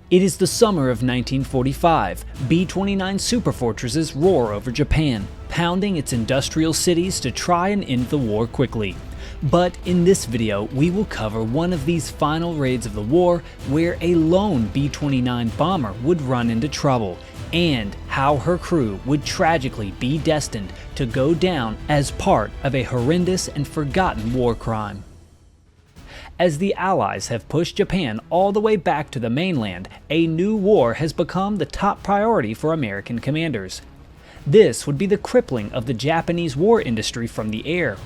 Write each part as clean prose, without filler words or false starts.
It is the summer of 1945. B-29 superfortresses roar over Japan, pounding its industrial cities to try and end the war quickly. But in this video, we will cover one of these final raids of the war where a lone B-29 bomber would run into trouble, and how her crew would tragically be destined to go down as part of a horrendous and forgotten war crime. As the Allies have pushed Japan all the way back to the mainland, a new war has become the top priority for American commanders. This would be the crippling of the Japanese war industry from the air.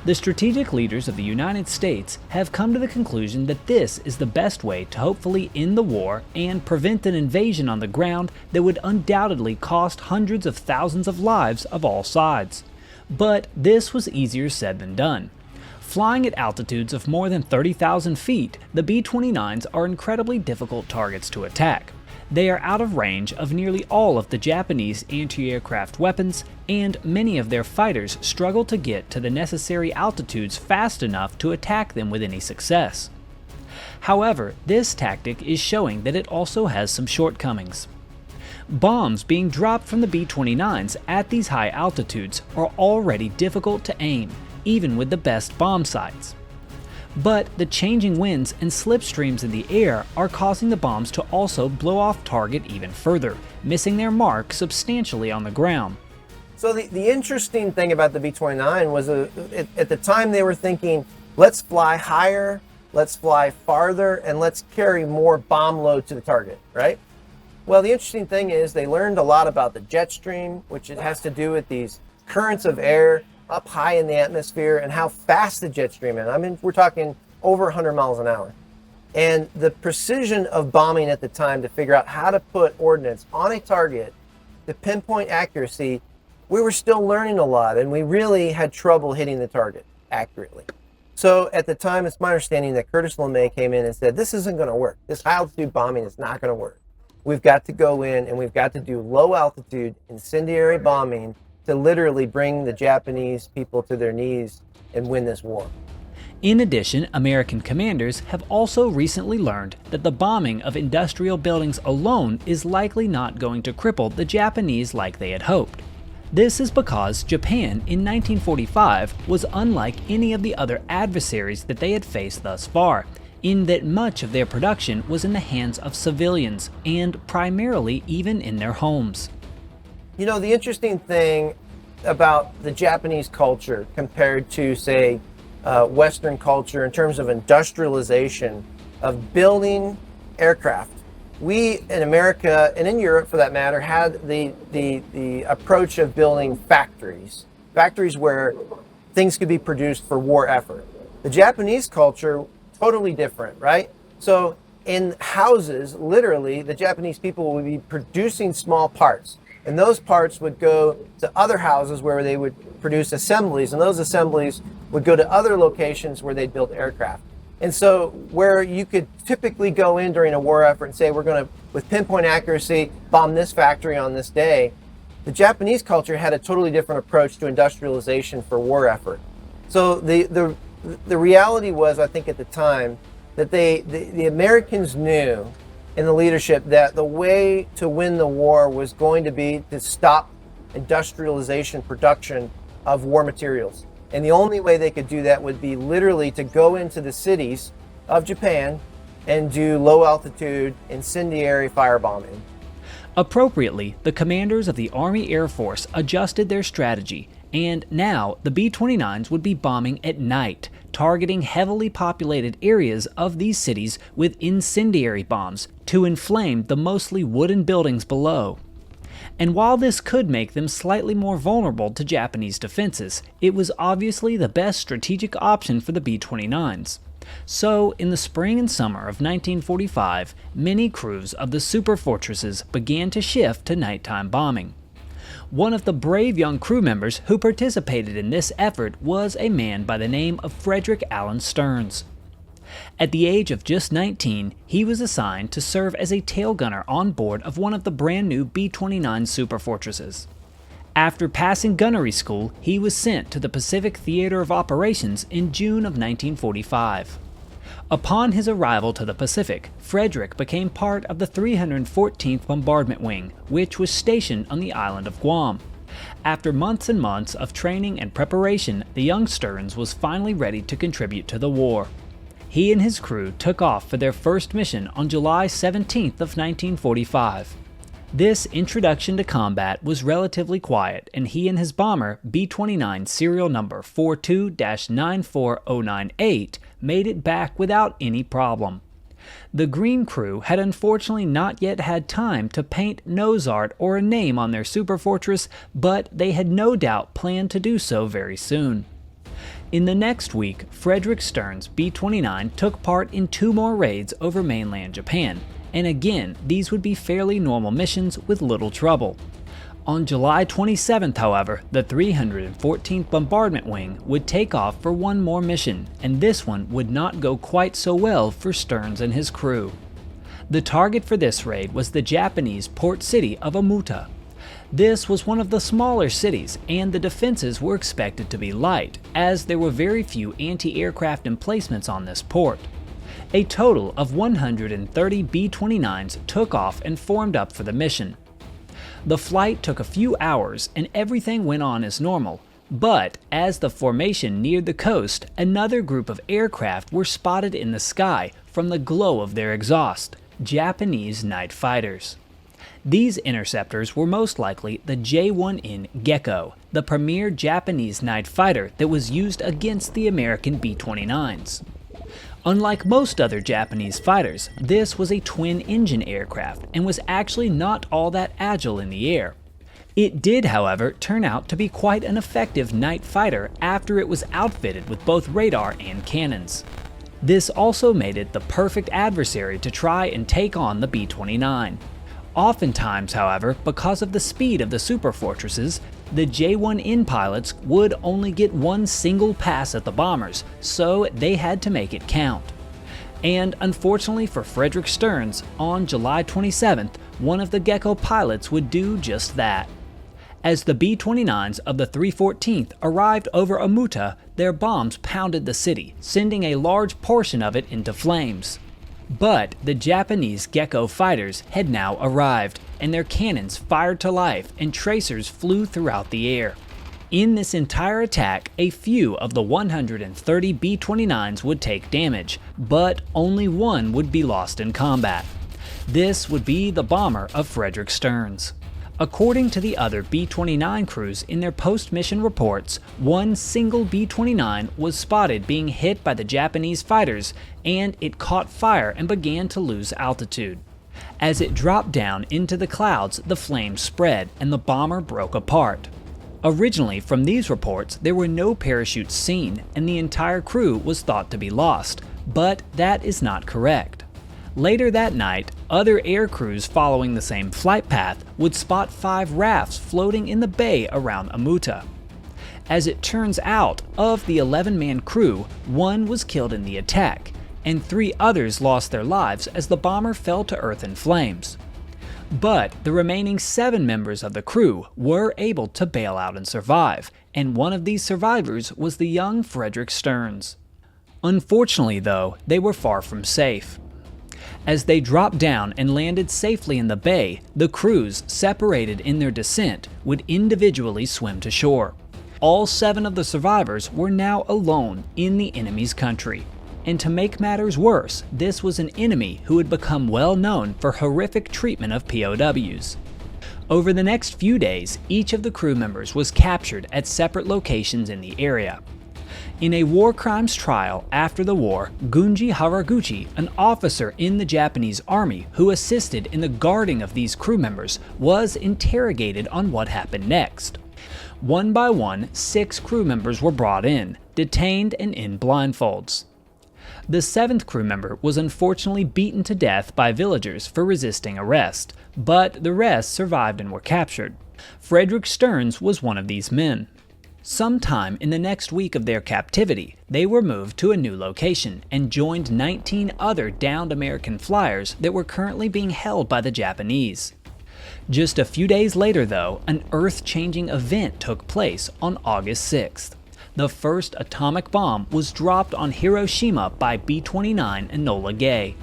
The strategic leaders of the United States have come to the conclusion that this is the best way to hopefully end the war and prevent an invasion on the ground that would undoubtedly cost hundreds of thousands of lives of all sides. But this was easier said than done. Flying at altitudes of more than 30,000 feet, the B-29s are incredibly difficult targets to attack. They are out of range of nearly all of the Japanese anti-aircraft weapons, and many of their fighters struggle to get to the necessary altitudes fast enough to attack them with any success. However, this tactic is showing that it also has some shortcomings. Bombs being dropped from the B-29s at these high altitudes are already difficult to aim, even with the best bomb sights. But the changing winds and slipstreams in the air are causing the bombs to also blow off target even further, missing their mark substantially on the ground. So the interesting thing about the B-29 was at the time they were thinking, let's fly higher, let's fly farther, and let's carry more bomb load to the target, right? Well, the interesting thing is they learned a lot about the jet stream, which it has to do with these currents of air up high in the atmosphere and how fast the jet stream is. I mean, we're talking over 100 miles an hour. And the precision of bombing at the time to figure out how to put ordnance on a target, the pinpoint accuracy, we were still learning a lot, and we really had trouble hitting the target accurately. So at the time, it's my understanding that Curtis LeMay came in and said, this isn't going to work. This high altitude bombing is not going to work. We've got to go in and we've got to do low altitude incendiary bombing to literally bring the Japanese people to their knees and win this war. In addition, American commanders have also recently learned that the bombing of industrial buildings alone is likely not going to cripple the Japanese like they had hoped. This is because Japan in 1945 was unlike any of the other adversaries that they had faced thus far, in that much of their production was in the hands of civilians, and primarily even in their homes. You know, the interesting thing about the Japanese culture compared to, say, Western culture in terms of industrialization of building aircraft, we in America and in Europe, for that matter, had the approach of building factories where things could be produced for war effort. The Japanese culture, totally different, right? So in houses, literally, the Japanese people would be producing small parts. And those parts would go to other houses where they would produce assemblies, and those assemblies would go to other locations where they'd build aircraft. And so where you could typically go in during a war effort and say, we're going to, with pinpoint accuracy, bomb this factory on this day, the Japanese culture had a totally different approach to industrialization for war effort. So the reality was, I think at the time, that the Americans knew in the leadership that the way to win the war was going to be to stop industrialization production of war materials. And the only way they could do that would be literally to go into the cities of Japan and do low altitude incendiary firebombing. Appropriately, the commanders of the Army Air Force adjusted their strategy, and now the B-29s would be bombing at night, targeting heavily populated areas of these cities with incendiary bombs to inflame the mostly wooden buildings below. And while this could make them slightly more vulnerable to Japanese defenses, it was obviously the best strategic option for the B-29s. So, in the spring and summer of 1945, many crews of the superfortresses began to shift to nighttime bombing. One of the brave young crew members who participated in this effort was a man by the name of Frederick Allen Stearns. At the age of just 19, he was assigned to serve as a tail gunner on board of one of the brand new B-29 superfortresses. After passing gunnery school, he was sent to the Pacific Theater of Operations in June of 1945. Upon his arrival to the Pacific, Frederick became part of the 314th Bombardment Wing, which was stationed on the island of Guam. After months and months of training and preparation, the young Stearns was finally ready to contribute to the war. He and his crew took off for their first mission on July 17th of 1945. This introduction to combat was relatively quiet, and he and his bomber, B-29 serial number 42-94098, made it back without any problem. The Green crew had unfortunately not yet had time to paint nose art or a name on their superfortress, but they had no doubt planned to do so very soon. In the next week, Frederick Stearns' B-29 took part in 2 more raids over mainland Japan, and again, these would be fairly normal missions with little trouble. On July 27th, however, the 314th Bombardment Wing would take off for one more mission, and this one would not go quite so well for Stearns and his crew. The target for this raid was the Japanese port city of Omuta. This was one of the smaller cities, and the defenses were expected to be light, as there were very few anti-aircraft emplacements on this port. A total of 130 B-29s took off and formed up for the mission. The flight took a few hours and everything went on as normal, but as the formation neared the coast, another group of aircraft were spotted in the sky from the glow of their exhaust, Japanese night fighters. These interceptors were most likely the J-1N Gecko, the premier Japanese night fighter that was used against the American B-29s. Unlike most other Japanese fighters, this was a twin-engine aircraft and was actually not all that agile in the air. It did, however, turn out to be quite an effective night fighter after it was outfitted with both radar and cannons. This also made it the perfect adversary to try and take on the B-29. Oftentimes, however, because of the speed of the superfortresses, the J-1N pilots would only get one single pass at the bombers, so they had to make it count. And unfortunately for Frederick Stearns, on July 27th, one of the Gecko pilots would do just that. As the B-29s of the 314th arrived over Omuta, their bombs pounded the city, sending a large portion of it into flames. But the Japanese Gecko fighters had now arrived, and their cannons fired to life and tracers flew throughout the air. In this entire attack, a few of the 130 B-29s would take damage, but only one would be lost in combat. This would be the bomber of Frederick Stearns. According to the other B-29 crews in their post-mission reports, one single B-29 was spotted being hit by the Japanese fighters, and it caught fire and began to lose altitude. As it dropped down into the clouds, the flames spread and the bomber broke apart. Originally, from these reports, there were no parachutes seen, and the entire crew was thought to be lost, but that is not correct. Later that night, other air crews following the same flight path would spot 5 rafts floating in the bay around Omuta. As it turns out, of the 11-man crew, 1 was killed in the attack, and 3 others lost their lives as the bomber fell to earth in flames. But the remaining 7 members of the crew were able to bail out and survive, and one of these survivors was the young Frederick Stearns. Unfortunately, though, they were far from safe. As they dropped down and landed safely in the bay, the crews, separated in their descent, would individually swim to shore. All 7 of the survivors were now alone in the enemy's country. And to make matters worse, this was an enemy who had become well known for horrific treatment of POWs. Over the next few days, each of the crew members was captured at separate locations in the area. In a war crimes trial after the war, Gunji Haraguchi, an officer in the Japanese army who assisted in the guarding of these crew members, was interrogated on what happened next. One by one, 6 crew members were brought in, detained and in blindfolds. The 7th crew member was unfortunately beaten to death by villagers for resisting arrest, but the rest survived and were captured. Frederick Stearns was one of these men. Sometime in the next week of their captivity, they were moved to a new location and joined 19 other downed American flyers that were currently being held by the Japanese. Just a few days later, though, an earth-changing event took place on August 6th. The the first atomic bomb was dropped on Hiroshima by B-29 Enola Gay.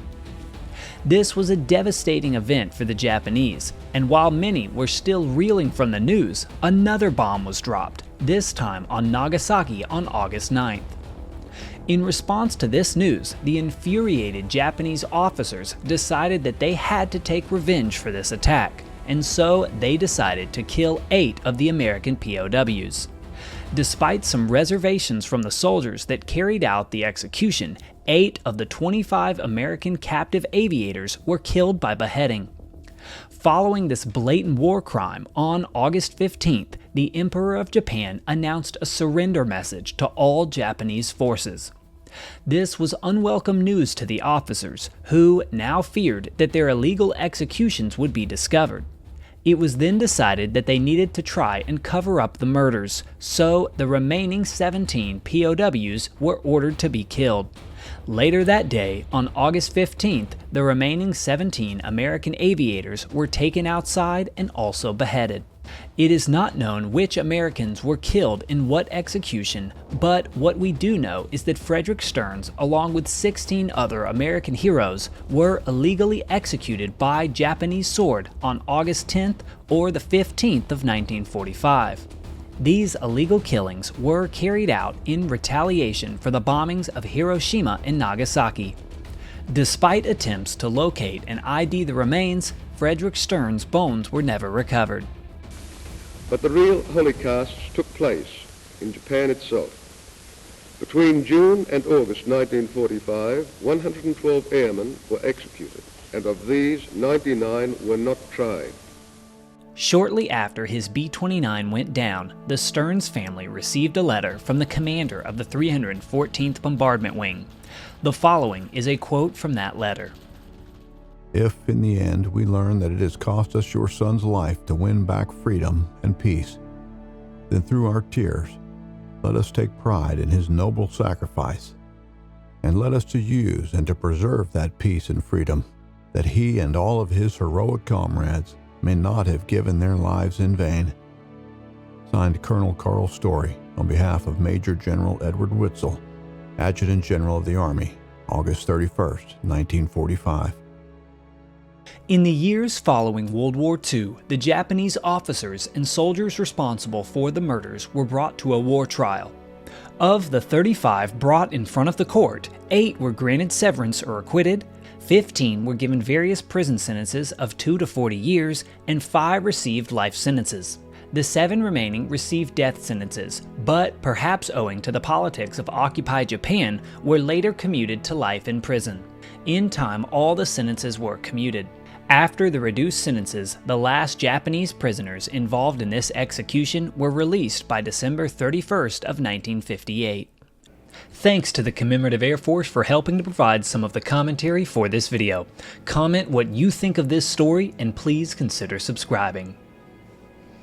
This was a devastating event for the Japanese, and while many were still reeling from the news, another bomb was dropped, this time on Nagasaki on August 9th. In response to this news, the infuriated Japanese officers decided that they had to take revenge for this attack, and so they decided to kill 8 of the American POWs. Despite some reservations from the soldiers that carried out the execution, 8 of the 25 American captive aviators were killed by beheading. Following this blatant war crime, on August 15th, the Emperor of Japan announced a surrender message to all Japanese forces. This was unwelcome news to the officers, who now feared that their illegal executions would be discovered. It was then decided that they needed to try and cover up the murders, so the remaining 17 POWs were ordered to be killed. Later that day, on August 15th, the remaining 17 American aviators were taken outside and also beheaded. It is not known which Americans were killed in what execution, but what we do know is that Frederick Stearns, along with 16 other American heroes, were illegally executed by Japanese sword on August 10th or the 15th of 1945. These illegal killings were carried out in retaliation for the bombings of Hiroshima and Nagasaki. Despite attempts to locate and ID the remains, Frederick Stearns' bones were never recovered. But the real Holocausts took place in Japan itself. Between June and August 1945, 112 airmen were executed, and of these, 99 were not tried. Shortly after his B-29 went down, the Stearns family received a letter from the commander of the 314th Bombardment Wing. The following is a quote from that letter. If, in the end, we learn that it has cost us your son's life to win back freedom and peace, then through our tears, let us take pride in his noble sacrifice, and let us to use and to preserve that peace and freedom, that he and all of his heroic comrades may not have given their lives in vain. Signed, Colonel Carl Story, on behalf of Major General Edward Witzel, Adjutant General of the Army, August 31st, 1945. In the years following World War II, the Japanese officers and soldiers responsible for the murders were brought to a war trial. Of the 35 brought in front of the court, 8 were granted severance or acquitted, 15 were given various prison sentences of 2 to 40 years, and 5 received life sentences. The 7 remaining received death sentences, but perhaps owing to the politics of occupied Japan, were later commuted to life in prison. In time, all the sentences were commuted. After the reduced sentences, the last Japanese prisoners involved in this execution were released by December 31st of 1958. Thanks to the Commemorative Air Force for helping to provide some of the commentary for this video. Comment what you think of this story and please consider subscribing.